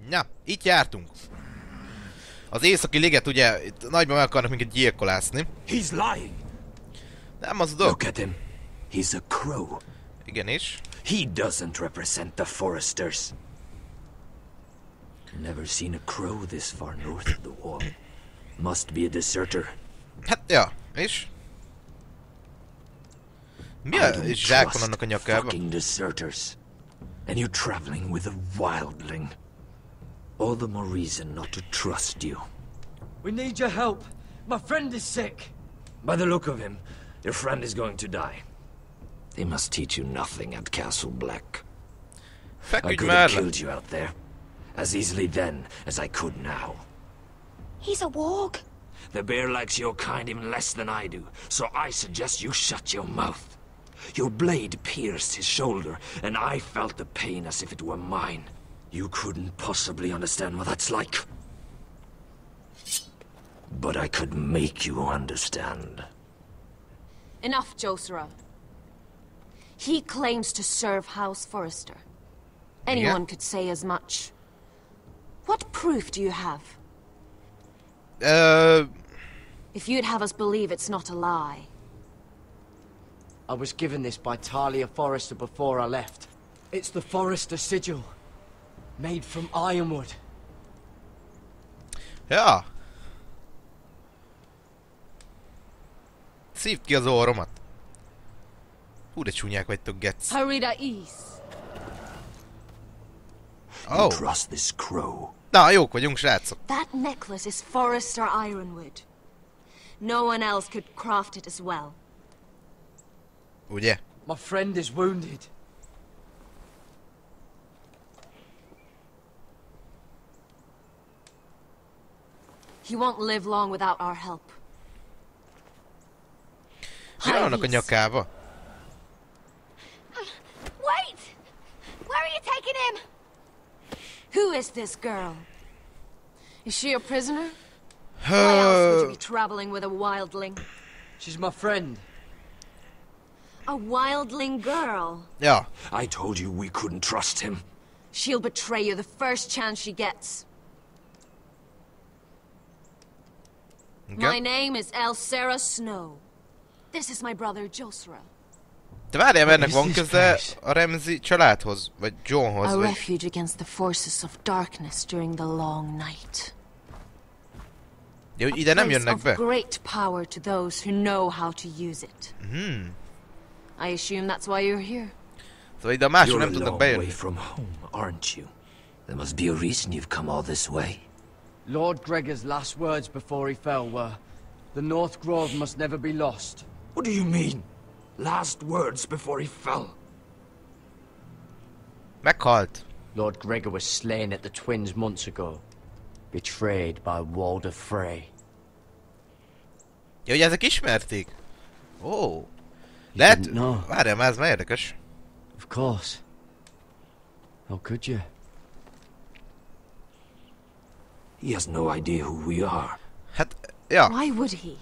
Na, itt jártunk. Az északi liget ugye, itt nagyban meg akarnak minket gyilkolászni. He's lying. Nem az a dolog. Look at him. He's a crow. Igenis. He doesn't represent the foresters. Never seen a crow this far north of the wall. Must be a deserter. Hát, ja, és? Mi a zsák van annak a nyakában? Fucking deserters. And you're traveling with a wildling. All the more reason not to trust you. We need your help. My friend is sick. By the look of him, your friend is going to die. They must teach you nothing at Castle Black. I could have killed you out there, as easily then as I could now. He's a warg. The bear likes your kind even less than I do, so I suggest you shut your mouth. Your blade pierced his shoulder, and I felt the pain as if it were mine. You couldn't possibly understand what that's like. But I could make you understand. Enough, Josera. He claims to serve House Forrester. Anyone could say as much. What proof do you have? If you'd have us believe it's not a lie. I was given this by Talia Forrester before I left. It's the Forrester sigil. Made from ironwood. Ja. Szívd ki az orromat. Hú, de csúnyák vagytok, gec. Harida East. Oh. Trust this crow. Na, jók vagyunk, srácok. That necklace is Forrester ironwood. No one else could craft it as well. Ugye? My friend is wounded. He won't live long without our help. Mi vannak a nyakába? Wait! Where are you taking him? Who is this girl? Is she a prisoner? Why else would you be traveling with a wildling? She's my friend. A wildling girl? Ja. I told you we couldn't trust him. She'll betray you the first chance she gets. Okay. My name is Elsera Snow. This is my brother Josera. De várjál, mert ennek van köze a Ramsey családhoz, vagy Johnhoz, A vagy... refuge against the forces of darkness during the long night. Ja, hogy ide nem jönnek be? A great power to those who know how to use it. I assume that's why you're here. Szóval ide a mások You're nem a tudnak long way bejönni. from home, aren't you? There must be a reason you've come all this way. Lord Gregor's last words before he fell were, "The North Grove must never be lost." What do you mean? Last words before he fell? Meghalt. Lord Gregor was slain at the Twins months ago. Betrayed by Walder Frey. Ja, hogy ezek ismerték? Ó. Lehet... No. Várjál, már ez már érdekes. Of course. How could you? He has no idea who we are. Hát, ja. Why would he?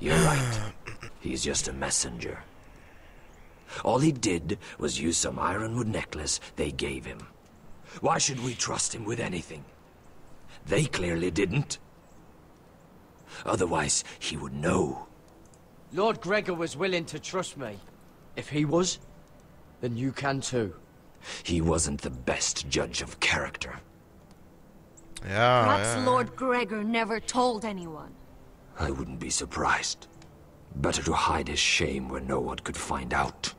You're right. He's just a messenger. All he did was use some ironwood necklace they gave him. Why should we trust him with anything? They clearly didn't. Otherwise, he would know. Lord Gregor was willing to trust me. If he was, then you can too. He wasn't the best judge of character. Ja, Perhaps ja. Lord Gregor never told anyone. I wouldn't be surprised. Better to hide his shame where no one could find out.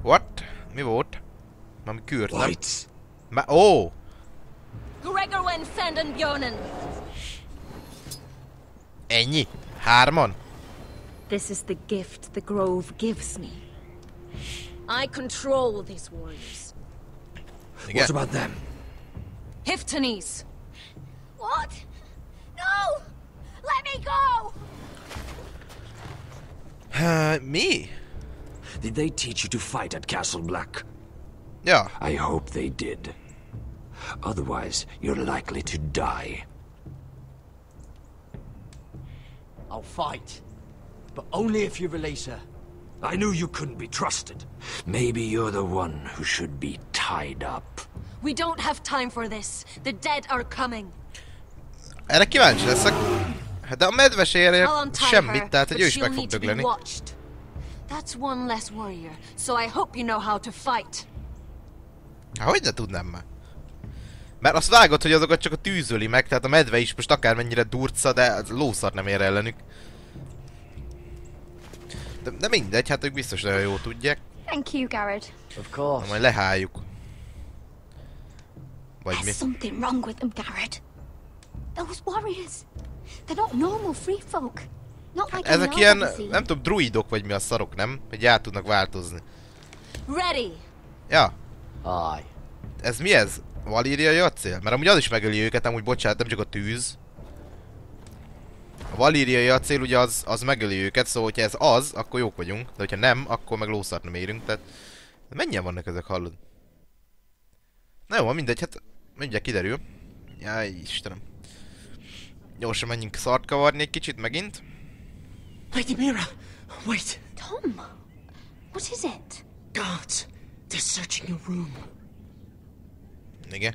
What? Mi volt? Már küldtem. Lights. Ó! Gregor went senden Björnen. Ennyi? Hárman? This is the gift the Grove gives me. I control these warriors. Igen. What about them? Hiftanes. What? No! Let me go! Mi? Did they teach you to fight at Castle Black? Ja. I hope they did. Otherwise, you're likely to die. I'll fight. But only if you release her. I knew you couldn't be trusted. Maybe you're the one who should be tied up. We don't have time for this. The dead are coming. Erre kíváncsi leszek. De a medve se érje semmit, tehát hogy ő is meg fog dögleni. That's one less warrior, so I hope you know how to fight. Hát hogy ne tudnám már? Mert azt vágod, hogy azokat csak a tűzöli meg, tehát a medve is most akármennyire durca, de lószar nem ér ellenük. De mindegy, hát ők biztos nagyon jól tudják. Thank you, Garrod. Of course. Na, majd leháljuk. Vagy mi? There's something wrong with them, Garrod. Those warriors. They're not normal free folk. Not like Ezek ilyen, nem tudom, druidok vagy mi a szarok, nem? Hogy át tudnak változni. Ready. Ja. Aye. Ez mi ez? Valíriai acél? Mert amúgy az is megöli őket, amúgy bocsánat, nem csak a tűz. A valíriai acél ugye az megöli őket, szóval hogyha ez az, akkor jók vagyunk. De hogyha nem, akkor meg lószart nem érünk, tehát... Mennyien vannak ezek, hallod? Na jó, mindegy, hát mindjárt kiderül. Jaj, Istenem. Gyorsan menjünk szart kavarni egy kicsit megint. Lady Mira, wait. Tom, what is it? Guards, they're searching your room. Igen.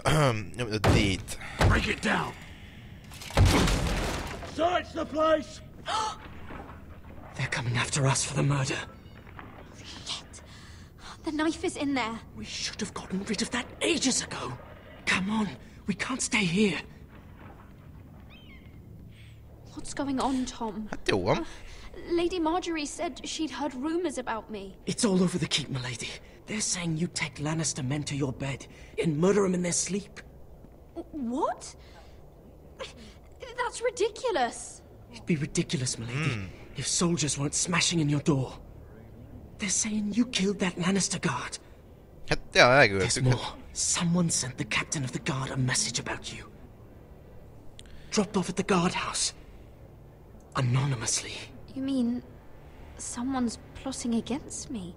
The date. Break it down. Search the place. They're coming after us for the murder. Shit. The knife is in there. We should have gotten rid of that ages ago. Come on, we can't stay here. What's going on, Tom? Hát jó van. Lady Marjorie said she'd heard rumors about me. It's all over the keep, milady. They're saying you take Lannister men to your bed and murder them in their sleep. What? That's ridiculous. It'd be ridiculous, milady, if soldiers weren't smashing in your door. They're saying you killed that Lannister guard. Hát ja, There's megöltük. more. Someone sent the captain of the guard a message about you. Dropped off at the guardhouse. Anonymously. You mean someone's plotting against me?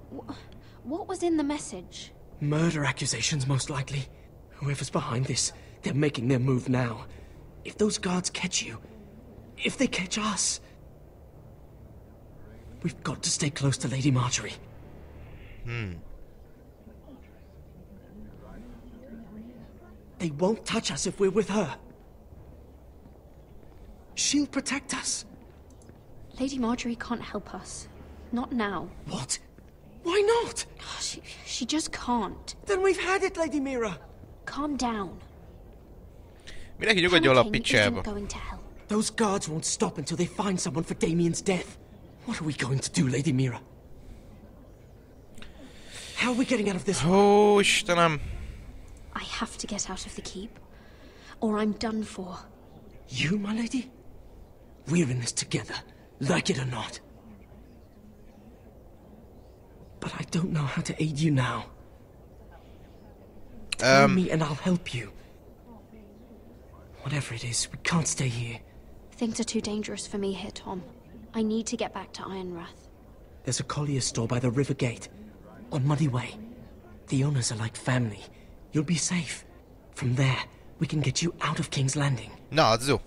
What was in the message? Murder accusations, most likely. Whoever's behind this, they're making their move now. If those guards catch you, if they catch us, we've got to stay close to Lady Marjorie. They won't touch us if we're with her. She'll protect us. Lady Marjorie can't help us. Not now. What? Why not? She just can't. Then we've had it, Lady Mira. Calm down. Mindenki nyugodjon a Panicking picsába. isn't going to help. Those guards won't stop until they find someone for Damien's death. What are we going to do, Lady Mira? How are we getting out of this? Ó, Istenem. I have to get out of the keep, or I'm done for. You, my lady? We're in this together, like it or not. But I don't know how to aid you now. Tell me and I'll help you. Whatever it is, we can't stay here. Things are too dangerous for me here, Tom. I need to get back to Ironrath. There's a collier's store by the river gate, on Muddy Way. The owners are like family. You'll be safe. From there, we can get you out of King's Landing. Na, az jó.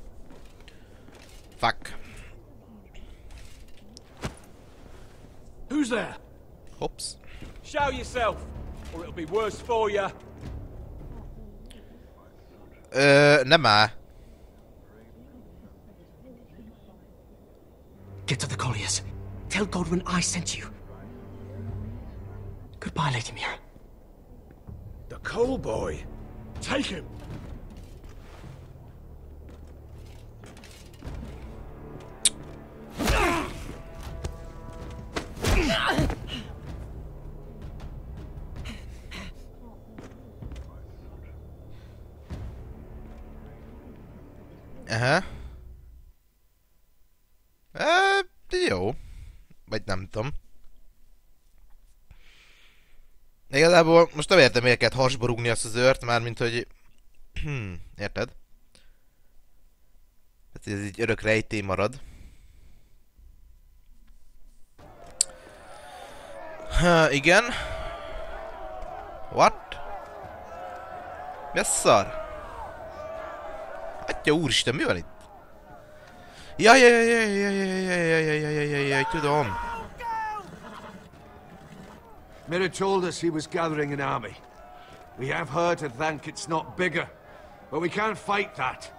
Fuck. Who's there? Hops. Show yourself, or it'll be worse for you. Nem áll. Get to the colliers. Tell Godwin I sent you. Goodbye, Lady Mira. The coal boy. Take him. Aha. Jó. Vagy nem tudom. Igazából most nem értem, miért kellett hasba rúgni azt az őrt, mármint hogy... Érted? Hát ez így örök rejtély marad. Igen. What? Mi a szar? Atya úristen, mi van itt? Jaj, tudom. Mira told us he was gathering an army. We have her to thank it's not bigger, but we can't fight that.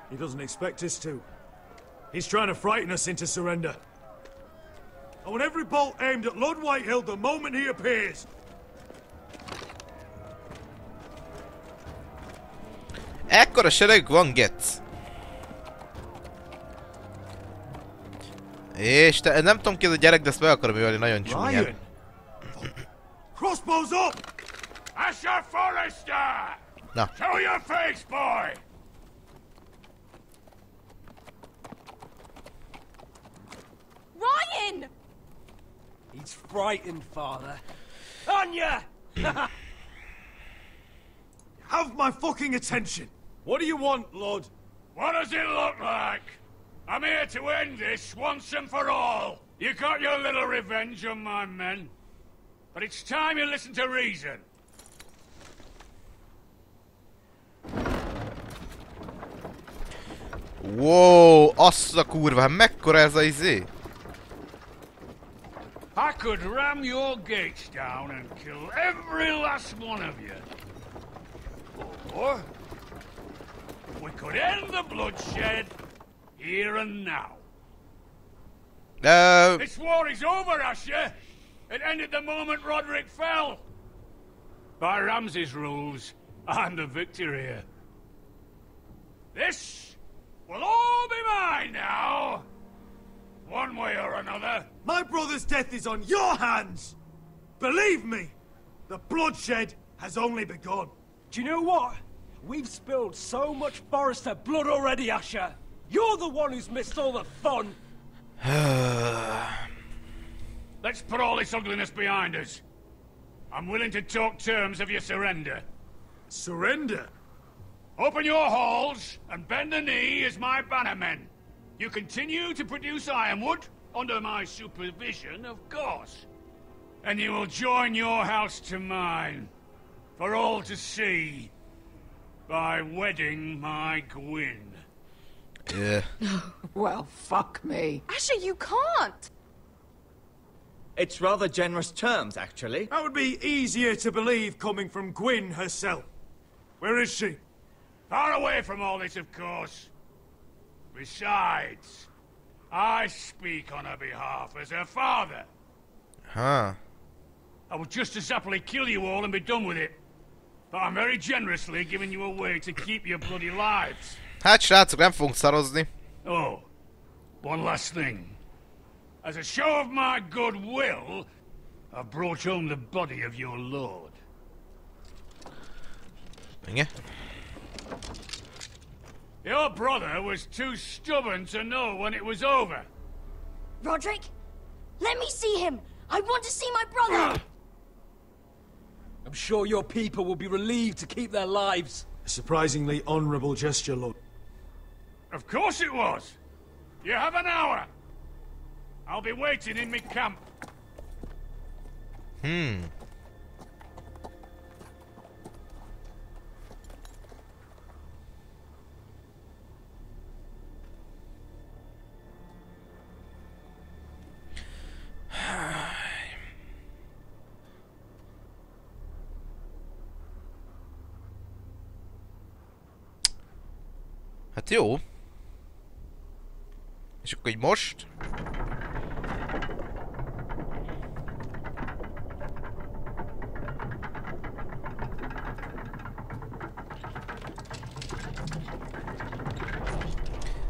He doesn't expect us to. He's trying to frighten us into surrender. I want every bolt aimed at Lord Whitehill the moment he appears. Ekkora sereg van, Getz. És te, nem tudom ki ez a gyerek, de ezt be akarom ölni nagyon csúnyán. Crossbows up! Asher Forrester! Na. Show your face, boy! Ryan! He's frightened, Father. Anya! Have my fucking attention! What do you want, Lord? What does it look like? I'm here to end this once and for all. You got your little revenge on my men. But it's time you listen to reason. Wow, azt a kurva, hát mekkora ez a izé? I could ram your gates down and kill every last one of you. Or we could end the bloodshed here and now. This war is over, Asher. It ended the moment Roderick fell. By Ramsay's rules, I'm the victor here. This will all be mine now. One way or another. My brother's death is on your hands! Believe me, the bloodshed has only begun. Do you know what? We've spilled so much Forrester blood already, Asher. You're the one who's missed all the fun. Let's put all this ugliness behind us. I'm willing to talk terms of your surrender. Surrender? Open your halls and bend the knee as my bannermen. You continue to produce ironwood, under my supervision, of course. And you will join your house to mine, for all to see, by wedding my Gwyn. Yeah. Well, fuck me. Asher, you can't! It's rather generous terms, actually. That would be easier to believe coming from Gwyn herself. Where is she? Far away from all this, of course. Besides, I speak on her behalf as her father. Huh. I would just as happily kill you all and be done with it. But I'm very generously giving you a way to keep your bloody lives. Hát srácok, nem fogunk szarozni. Oh, one last thing. As a show of my goodwill, I've brought home the body of your lord. Igen. Your brother was too stubborn to know when it was over. Roderick, let me see him. I want to see my brother. I'm sure your people will be relieved to keep their lives. A surprisingly honorable gesture, Lord. Of course it was. You have an hour. I'll be waiting in my camp. Hát jó. És akkor így most?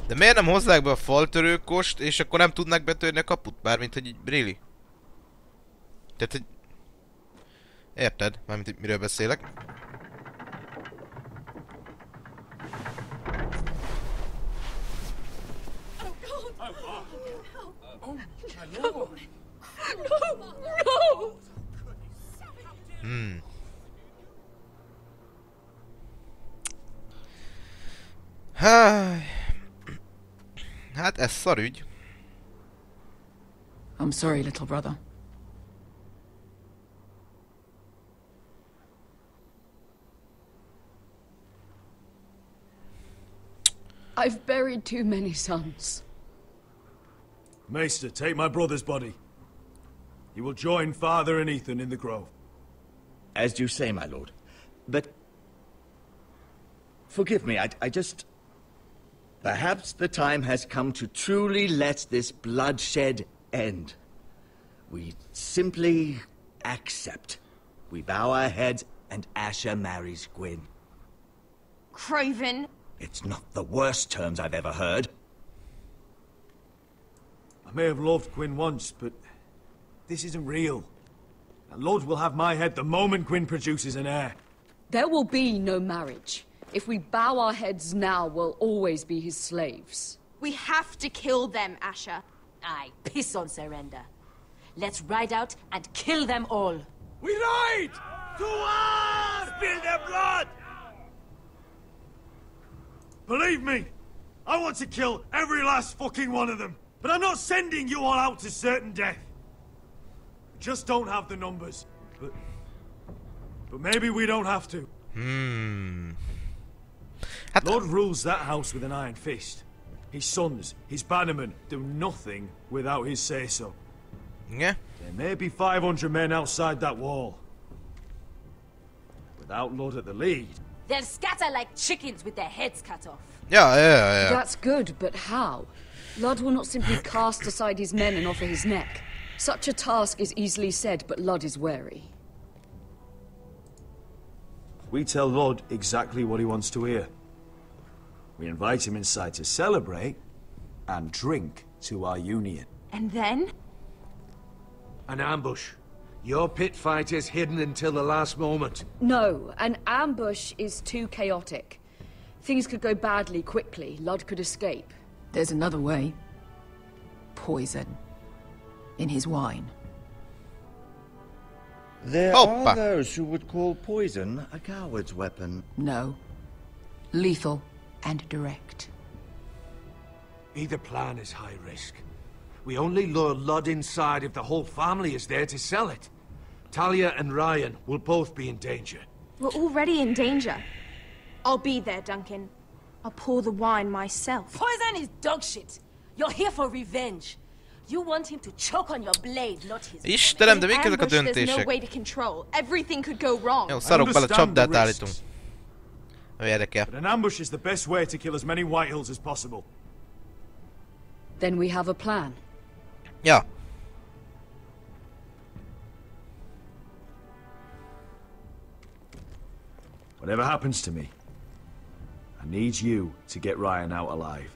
De miért nem hozzák be a faltörőkost, és akkor nem tudnak betörni a kaput? Bármint, hogy így, really? Tehát, hogy... Érted? Mármint, hogy miről beszélek? Hát ez szarügy. I'm sorry, little brother. I've buried too many sons. Maester, take my brother's body. You will join Father and Ethan in the grove. As you say, my lord. But... forgive me, I just... Perhaps the time has come to truly let this bloodshed end. We simply accept. We bow our heads and Asher marries Gwyn. Craven! It's not the worst terms I've ever heard. I may have loved Gwyn once, but this isn't real. And Lord will have my head the moment Gwyn produces an heir. There will be no marriage. If we bow our heads now, we'll always be his slaves. We have to kill them, Asher. Aye, piss on surrender. Let's ride out and kill them all. We ride! To war! Spill their blood! Believe me, I want to kill every last fucking one of them. But I'm not sending you all out to certain death. Just don't have the numbers. But maybe we don't have to. Lord rules that house with an iron fist. His sons, his bannermen, do nothing without his say-so. Yeah. There may be 500 men outside that wall. Without Lord at the lead... They'll scatter like chickens with their heads cut off. Yeah. That's good, but how? Ludd will not simply cast aside his men and offer his neck. Such a task is easily said, but Ludd is wary. We tell Lord exactly what he wants to hear. We invite him inside to celebrate and drink to our union. And then? An ambush. Your pit fight is hidden until the last moment. No, an ambush is too chaotic. Things could go badly quickly. Ludd could escape. There's another way. Poison. In his wine. There are those who would call poison a coward's weapon. No. Lethal and direct. Either plan is high risk. We only lure Ludd inside if the whole family is there to sell it. Talia and Ryan will both be in danger. We're already in danger. I'll be there, Duncan. I'll pour the wine myself. Poison is dog shit. You're here for revenge. You want him to choke on your blade, not his. Istenem, de mik ezek a döntések? There's no way to control. Everything could go wrong. Jó, szarok bele, csapdát állítunk. Nem érdekel. But an ambush is the best way to kill as many Whitehills as possible. Then we have a plan. Ja. Whatever happens to me, I need you to get Ryan out alive.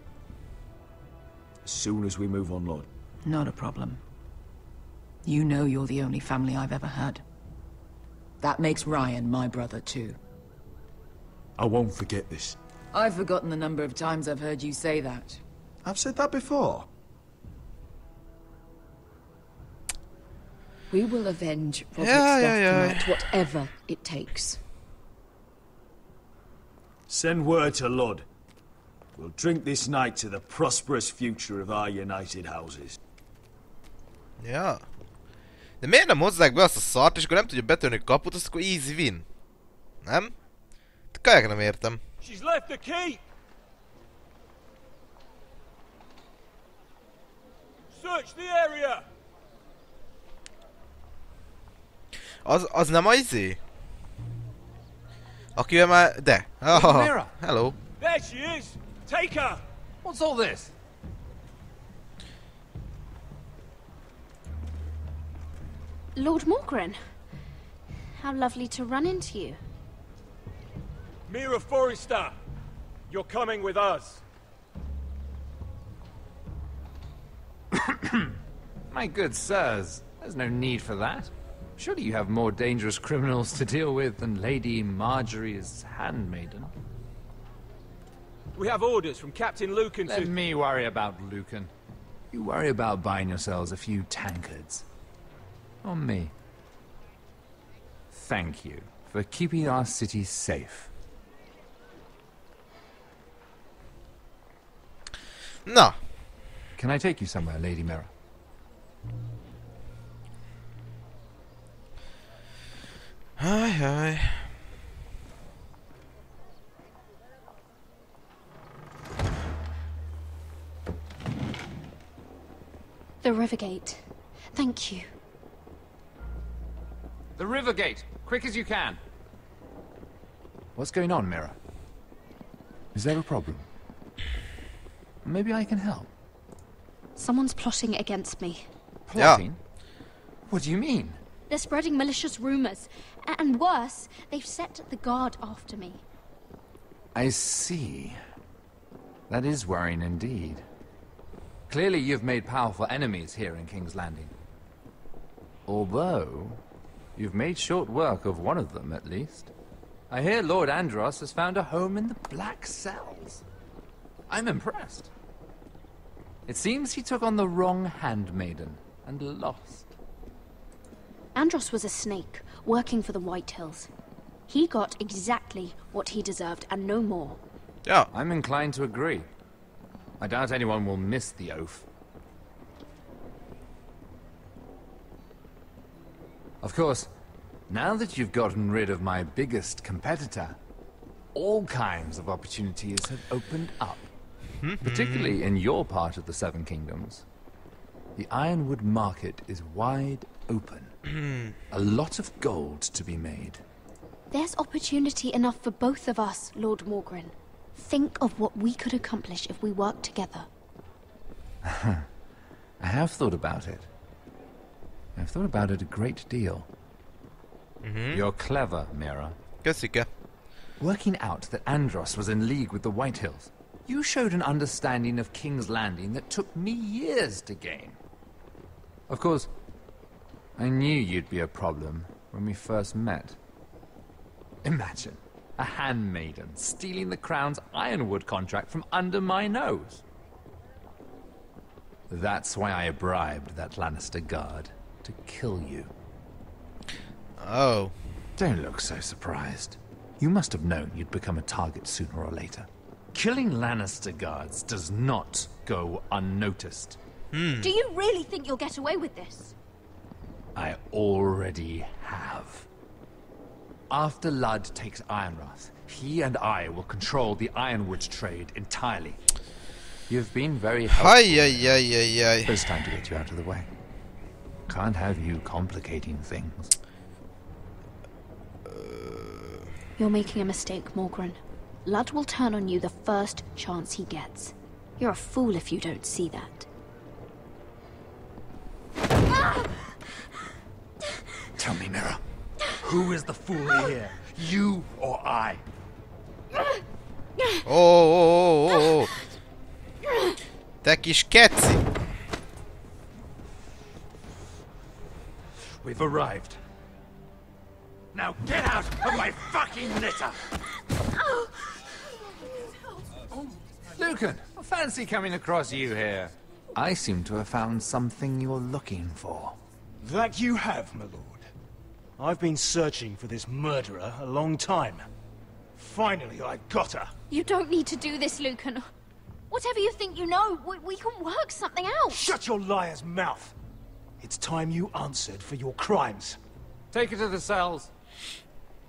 As soon as we move on, Lord. Not a problem. You know you're the only family I've ever had. That makes Ryan my brother too. I won't forget this. I've forgotten the number of times I've heard you say that. I've said that before. We will avenge Roderick's death tonight, whatever it takes. Send word to Ludd. We'll drink this night to the prosperous future of our united houses. Ja. De miért nem hozzák be azt a szart, és akkor nem tudja betörni a kaput, azt akkor easy win. Nem? Kaják nem értem. She's left the keep. Search the area. Az nem a izé? Akivel már... De. Oh, hello. There she is. Take her. What's all this? Lord Morgren. How lovely to run into you. Mira Forrester, you're coming with us. My good sirs, there's no need for that. Surely you have more dangerous criminals to deal with than Lady Marjorie's handmaiden. We have orders from Captain Lucan to... Let me worry about Lucan. You worry about buying yourselves a few tankards. On me. Thank you for keeping our city safe. No. Can I take you somewhere, Lady Mira? The Rivergate. Thank you. The Rivergate! Quick as you can! What's going on, Mira? Is there a problem? Maybe I can help. Someone's plotting against me. Plotting? Yeah. What do you mean? They're spreading malicious rumors. And worse, they've set the guard after me. I see. That is worrying indeed. Clearly you've made powerful enemies here in King's Landing. Although, you've made short work of one of them, at least. I hear Lord Andros has found a home in the Black Cells. I'm impressed. It seems he took on the wrong handmaiden and lost. Andros was a snake, working for the White Hills. He got exactly what he deserved, and no more. Yeah. I'm inclined to agree. I doubt anyone will miss the oath. Of course, now that you've gotten rid of my biggest competitor, all kinds of opportunities have opened up. Particularly in your part of the Seven Kingdoms. The Ironwood market is wide open. A lot of gold to be made. There's opportunity enough for both of us, Lord Morgren. Think of what we could accomplish if we worked together. I have thought about it. I've thought about it a great deal. You're clever, Mira. Köszike. Working out that Andros was in league with the White Hills, you showed an understanding of King's Landing that took me years to gain. Of course, I knew you'd be a problem when we first met. Imagine a handmaiden stealing the Crown's Ironwood contract from under my nose. That's why I bribed that Lannister guard to kill you. Oh. Don't look so surprised. You must have known you'd become a target sooner or later. Killing Lannister guards does not go unnoticed. Do you really think you'll get away with this? I already have. After Ludd takes Ironrath, he and I will control the Ironwood trade entirely. You've been very helpful. But it's time to get you out of the way. Can't have you complicating things. You're making a mistake, Morgren. Ludd will turn on you the first chance he gets. You're a fool if you don't see that. Tell me, Mira, who is the fool here? You or I? Oh. Te kis keci! We've arrived. Now get out of my fucking litter! Lucan, I fancy coming across you here. I seem to have found something you're looking for. That you have, my lord. I've been searching for this murderer a long time. Finally, I got her. You don't need to do this, Lucan. Whatever you think you know, we can work something out. Shut your liar's mouth. It's time you answered for your crimes. Take her to the cells.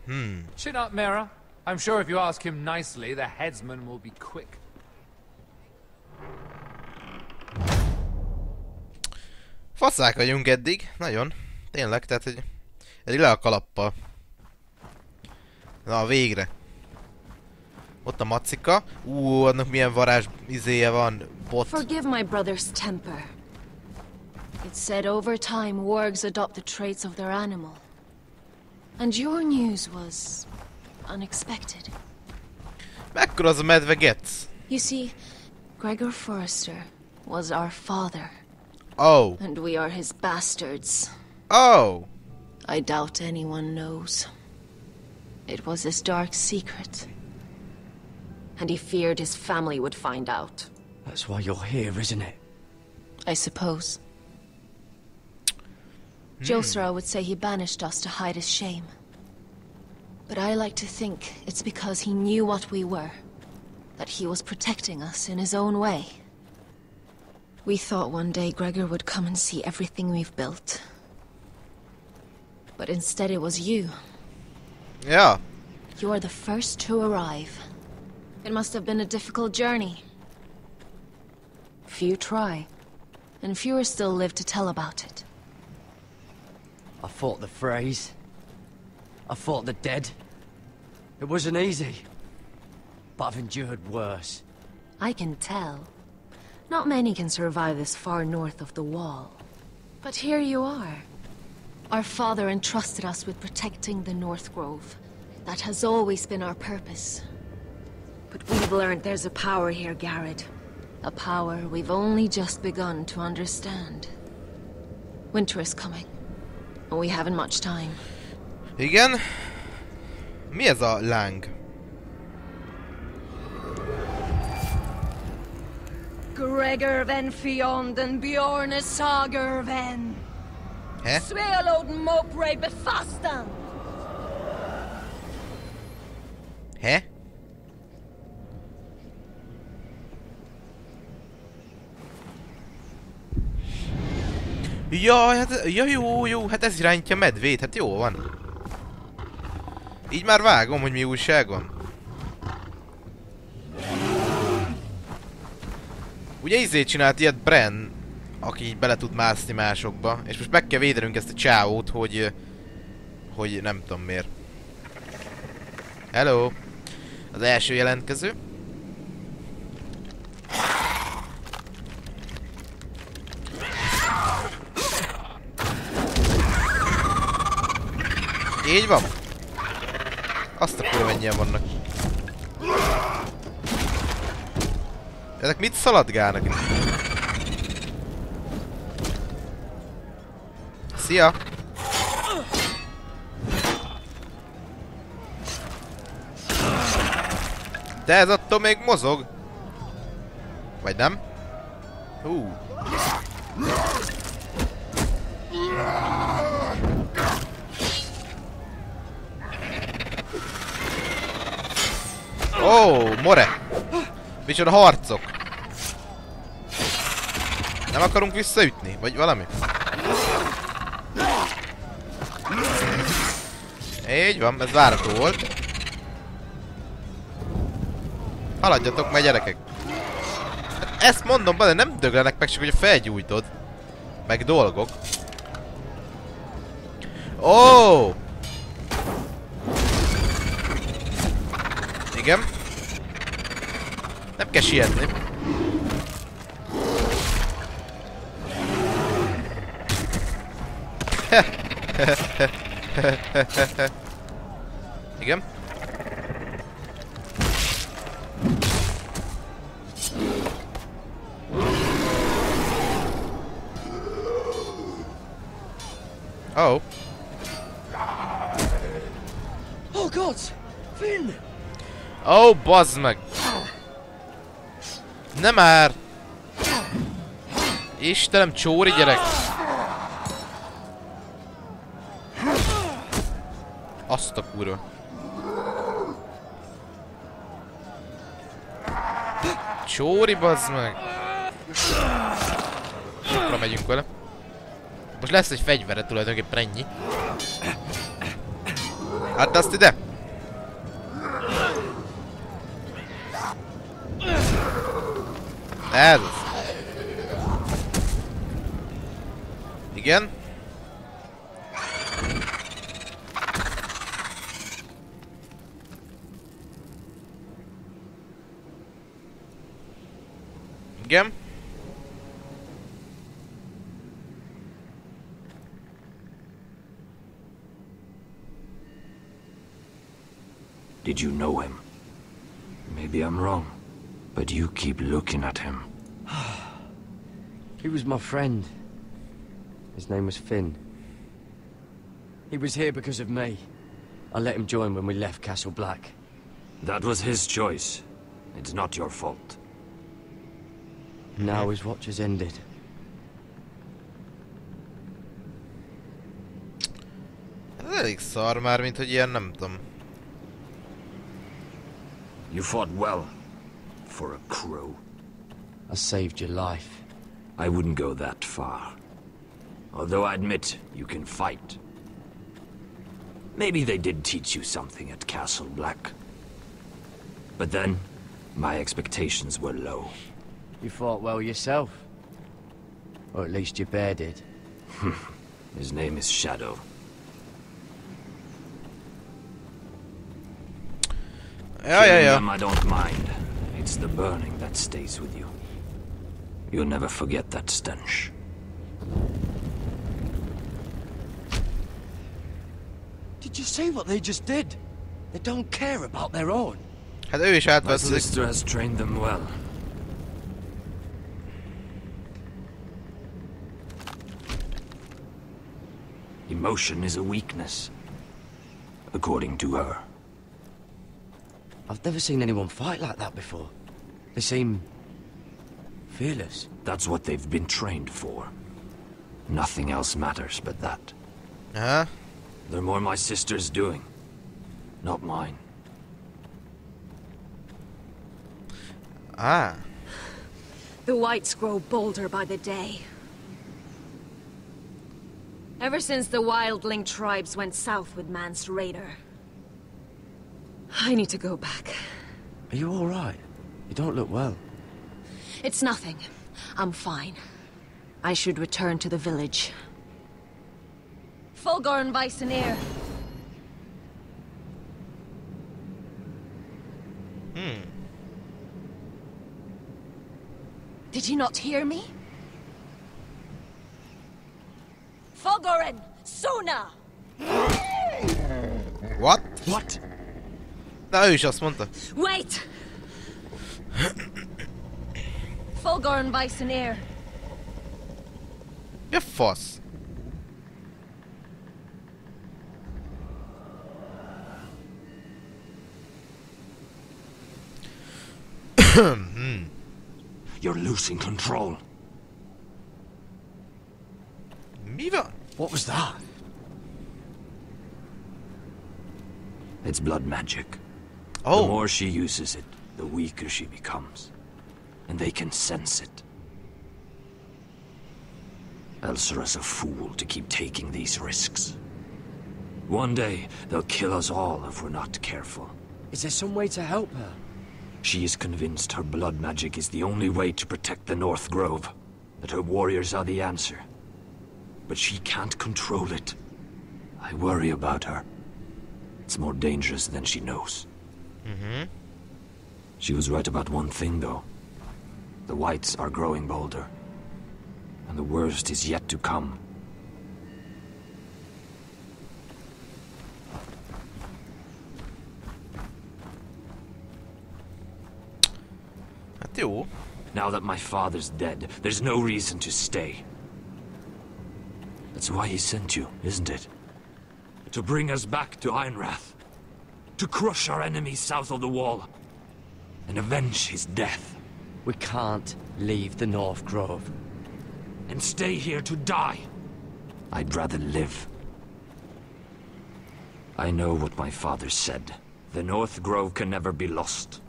Chin up, Mira. I'm sure if you ask him nicely, the headsman will be quick. Faszák vagyunk eddig, nagyon. Tényleg, tehát hogy eddig le a kalappal. Na, végre. Ott a macika. Annak milyen varázs izéje van, bot. Forgive my brother's temper. It's said over time wargs adopt the traits of their animal. And your news was unexpected. Mekkora az a medve gec? You see, Gregor Forrester was our father. Oh. And we are his bastards. Oh. I doubt anyone knows. It was his dark secret. And he feared his family would find out. That's why you're here, isn't it? I suppose. Josera would say he banished us to hide his shame. But I like to think it's because he knew what we were. That he was protecting us in his own way. We thought one day Gregor would come and see everything we've built. But instead it was you. Yeah. You are the first to arrive. It must have been a difficult journey. Few try. and fewer still live to tell about it. I fought the Freys. I fought the dead. It wasn't easy, but I've endured worse. I can tell. Not many can survive this far north of the Wall. But here you are. Our father entrusted us with protecting the North Grove. That has always been our purpose. But we've learned there's a power here, Garrett. A power we've only just begun to understand. Winter is coming, and we haven't much time. Igen? Mi ez a láng? Gregor ven fionden Bjorne sager ven. Hä? Svealoden mopray befastan. Hä? Jaj, hát, ja, jó, hát ez irányítja medvét, hát jó van. Így már vágom, hogy mi újság van. Ugye izét csinált ilyet Bren, aki így bele tud mászni másokba, és most meg kell védenünk ezt a csávót, hogy nem tudom miért. Hello! Az első jelentkező. Így van. Azt a kurva mennyien vannak. Ezek mit szaladgálnak itt? Szia! De ez attól még mozog. Vagy nem? More! Micsoda harcok! Nem akarunk visszaütni? Vagy valami? Így van, ez várható volt. Haladjatok meg, gyerekek! Hát ezt mondom, de nem döglenek meg, csak hogy felgyújtod. Meg dolgok. Igen. Nem kell sietni. Igen. Oh. Oh God! Finn! Oh, bazd meg! Nem már! Istenem, csóri gyerek! Azt a kurva. Csóri, bazd meg! Sokra megyünk vele. Most lesz egy fegyvere, tulajdonképpen ennyi. Hát azt ide! Ez az. Igen. Igen. Did you know him? Maybe I'm wrong, but you keep looking at him. He was my friend. His name was Finn. He was here because of me. I let him join when we left Castle Black. That was his choice. It's not your fault. Now his watch has ended. Ez elég szar már, mint hogy ilyen, nem tudom. You fought well. For a crow. I saved your life. I wouldn't go that far. Although I admit, you can fight. Maybe they did teach you something at Castle Black. But then, my expectations were low. You fought well yourself. Or at least your bear did. His name is Shadow. Yeah. I don't mind. It's the burning that stays with you. You'll never forget that stench. Did you see what they just did? They don't care about their own. Hát ő is My sister has trained them well. Emotion is a weakness, according to her. I've never seen anyone fight like that before. They seem fearless. That's what they've been trained for. Nothing else matters but that. Uh-huh. They're more my sister's doing, not mine. Ah. The whites grow bolder by the day. Ever since the wildling tribes went south with Man's raider. I need to go back. Are you all right? You don't look well. It's nothing. I'm fine. I should return to the village. Folg oren Waes. Did you not hear me? Folg oren, sooner! What? What? Na, ő is azt mondta. Wait! Folg oren Waes. Ja, fasz. You're losing control. Mi van? What was that? It's blood magic. Oh. The more she uses it, the weaker she becomes. And they can sense it. Elsera's a fool to keep taking these risks. One day, they'll kill us all if we're not careful. Is there some way to help her? She is convinced her blood magic is the only way to protect the North Grove. That her warriors are the answer. But she can't control it. I worry about her. It's more dangerous than she knows. Mm-hmm. She was right about one thing, though. The whites are growing bolder. And the worst is yet to come. Hát jó. Now that my father's dead, there's no reason to stay. That's why he sent you, isn't it? To bring us back to Ironrath. To crush our enemies south of the wall. And avenge his death. We can't leave the North Grove. And stay here to die. I'd rather live. I know what my father said. The North Grove can never be lost.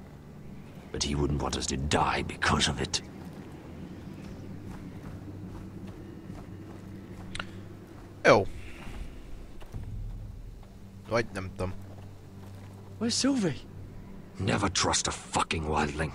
But he wouldn't want us to die because of it. Jó. Vagy nem tudom. Where's Sylvie? Never trust a fucking wildling.